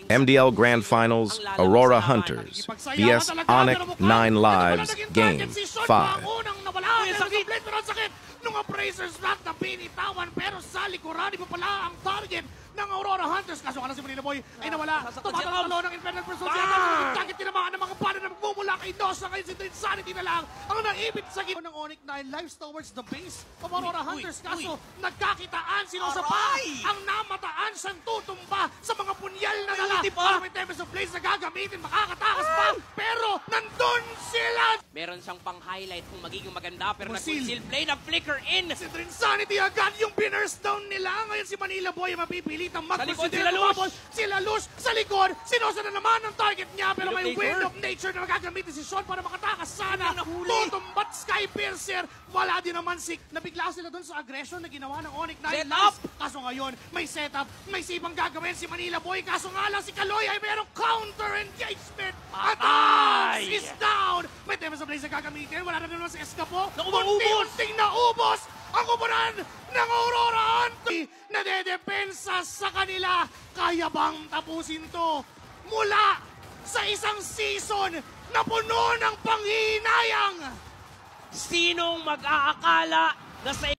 MDL Grand Finals, Aurora Hunters, vs Onyx 9 Lives, Game 5. Nung appraisers lahat na binitawan, pero sa likuran, iba pala ang target ng Aurora Hunters. Kaso ka na si Manila Boy ay nawala. Tumatalo ng Infernal Pursuit. Target tinamaan ng mga pala na magmumula kay Nosa. Ngayon si Insanity na lang ang naibit sa gitna ng Onyx 9 Lives towards the base of Aurora Hunters. Kaso nagkakitaan sila sa pa. Ang namataan siyang tutumba sa mga punyal na nala. Para may Tempest of Blaze na gagamitin, makakatakas pa. Pero nandun sila. Meron siyang pang-highlight kung magiging maganda, pero nag-conceal play na flicker in. Si Insanity agad yung binurst down nila. Ngayon si Manila Boy mapipilitang mag-consider. Sila Lush sa likod. Sinosa na naman ang target niya, pero may Wind of Nature na magagamitin si Sean para makatakas sana. Tutumbat Sky Piercer. Wala din naman si nabigla sila doon sa aggression na ginawa ng Onyx 9 Lives. Kaso ngayon, may setup, may sibang gagawin si Manila Boy. Kaso nga lang si Kaloy ay merong counter engagement. At is down. May Tempest of Blaze na gagamitin. Wala na naman si Escapo. Unti-unting naubos ang kupunan ng Aurora Hunters. Nadedepensa sa kanila. Kaya bang tapusin to mula sa isang season na puno ng panghihinayang? Sinong mag-aakala na sa